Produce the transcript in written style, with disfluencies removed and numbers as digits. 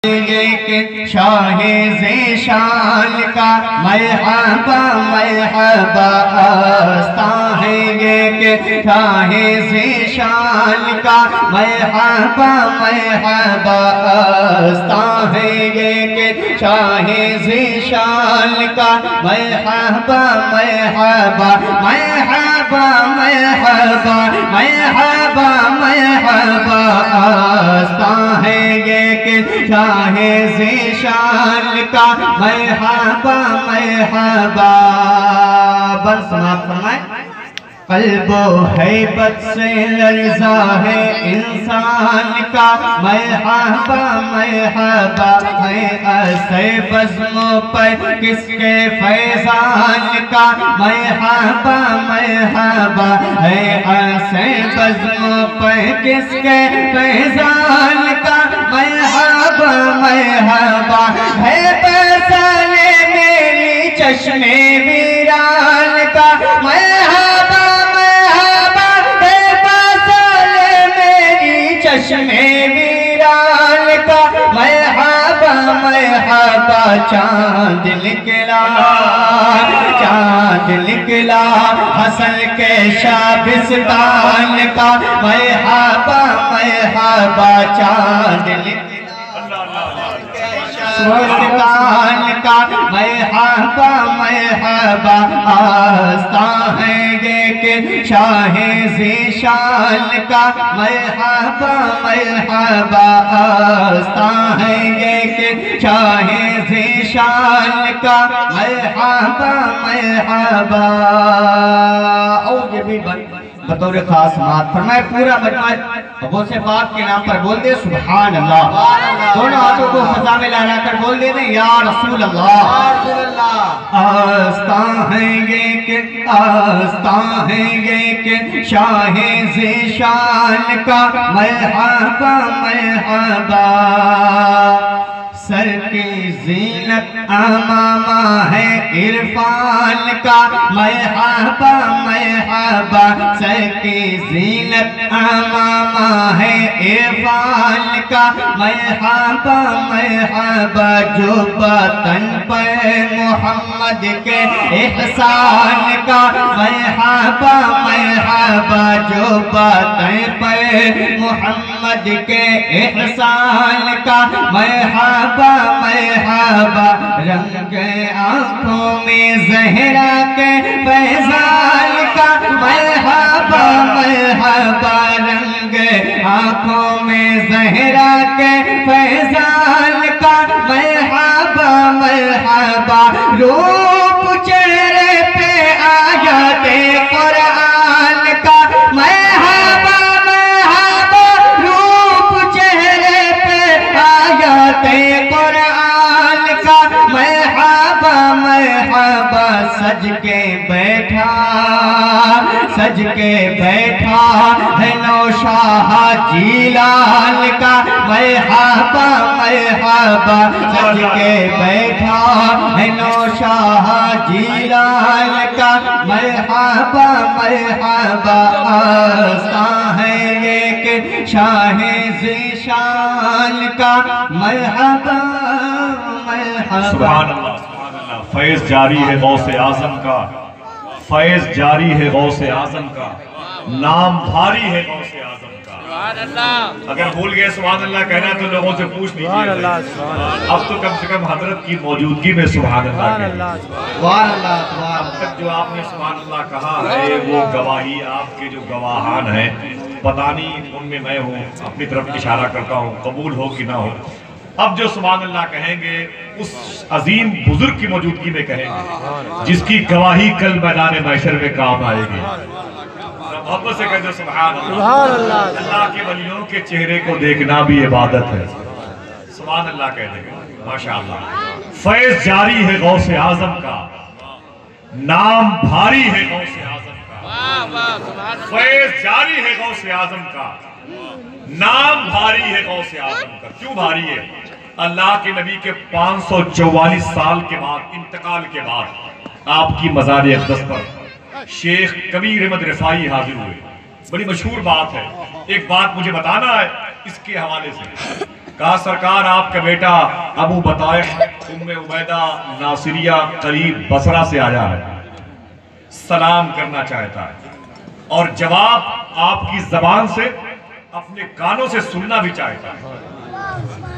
شاہ ذیشان کا مرحبا مرحبا آستان ہے یہ کہ شاہ ذیشان کا مرحبا مرحبا آستان ہے یہ کہ شاہ ذیشان کا مرحبا مرحبا مرحبا مرحبا مرحبا مرحبا آستان ہے یہ کہ شاہ ذیشان کا مرحبا مرحبا۔ بس سماعت فرمائیں۔ قلب و حیبت سے لرزا ہے انسان کا مرحبا مرحبا ہے اثر بزم پر کس کے فیضان کا مرحبا مرحبا ہے اثر بزم پر کس کے فیضان کا مرحبا مرحبا ہے پیسال میری چشم ویران کا مرحبا چشم ویران کا مرحبا مرحبا چاند نکلا چاند نکلا حسن کے شابستان کا مرحبا مرحبا چاند نکلا شابستان کا مرحبا مرحبا آستان ہے یہ کہ شاہ ذیشان کا مرحبا مرحبا آستان ہے یہ کہ شاہ ذیشان کا مرحبا مرحبا۔ اور یہ بھی بطور خاص سماعت فرمائے پورا مجمع غوث پاک کے نام پر بول دے سبحان اللہ، دونوں ہاتھوں کو فضا میں لہرا کر بول دے دیں یا رسول اللہ۔ آستان ہے یہ کہ آستان ہے یہ کہ شاہ ذیشان کا مرحبا مرحبا، سر کی زینت امامہ ہے عرفان کا مرحبا مرحبا، سر کی زینت امامہ ہے عرفان کا مرحبا مرحبا، جو وطن پر محمد کے احسان کا مرحبا مرحبا، جو وطن پر محمد کے احسان کا مرحبا مرحبا، رنگ آنکھوں میں زہرا کے فیضان کا مرحبا مرحبا، رنگ آنکھوں میں زہرا کے فیضان کا مرحبا مرحبا، روپ چہرے پہ آیات قرآن کا مرحبا مرحبا، روپ چہرے پہ آیات قرآن کا مرحبا مرحبا، سج کے بیٹھا سج کے بیٹھا ہے نوشاہ جیلان کا مرحبا مرحبا، سج کے بیٹھا ہے نوشاہ جیلان کا مرحبا مرحبا، آستان ہے یہ کہ شاہ ذیشان کا مرحبا مرحبا۔ سبحان اللہ سبحان اللہ، فیض جاری ہے غوث اعظم کا، فیض جاری ہے غوث اعظم کا، نام بھاری ہے غوث اعظم کا۔ اگر بھول گئے سبحان اللہ کہنا تو لوگوں سے پوچھ لیجیے، اب تو کم سے کم حضرت کی موجودگی میں سبحان اللہ کہنا۔ اب تک جو آپ نے سبحان اللہ کہا ہے وہ گواہی آپ کے جو گواہان ہیں، پتہ نہیں ان میں میں ہوں، اپنی طرف اشارہ کرتا ہوں، قبول ہو کہ نہ ہو۔ اب جو سبحان اللہ کہیں گے اس عظیم بزرگ کی موجودگی میں کہیں گے جس کی گواہی کل میدان محشر میں کام آئے گی۔ محبت سے کہتے سبحان اللہ، اللہ کے ولیوں کے چہرے کو دیکھنا بھی عبادت ہے۔ سبحان اللہ کہتے ہیں ماشاءاللہ۔ فیض جاری ہے غوث اعظم کا، نام بھاری ہے غوث اعظم کا، فیض جاری ہے غوث اعظم کا، نام بھاری ہے غوث اعظم کا۔ کیوں بھاری ہے؟ اللہ کے نبی کے 544 سال کے بعد انتقال کے بعد آپ کی مزار اقدس پر شیخ کبیر احمد رفاعی حاضر ہوئے۔ بڑی مشہور بات ہے، ایک بات مجھے بتانا ہے اس کے حوالے سے۔ کہا سرکار آپ کا بیٹا ابو بطائح ام عبیدہ ناصریہ قریب بصرہ سے آیا ہے، سلام کرنا چاہتا ہے اور جواب آپ کی زبان سے اپنے کانوں سے سننا بھی چاہتا ہے۔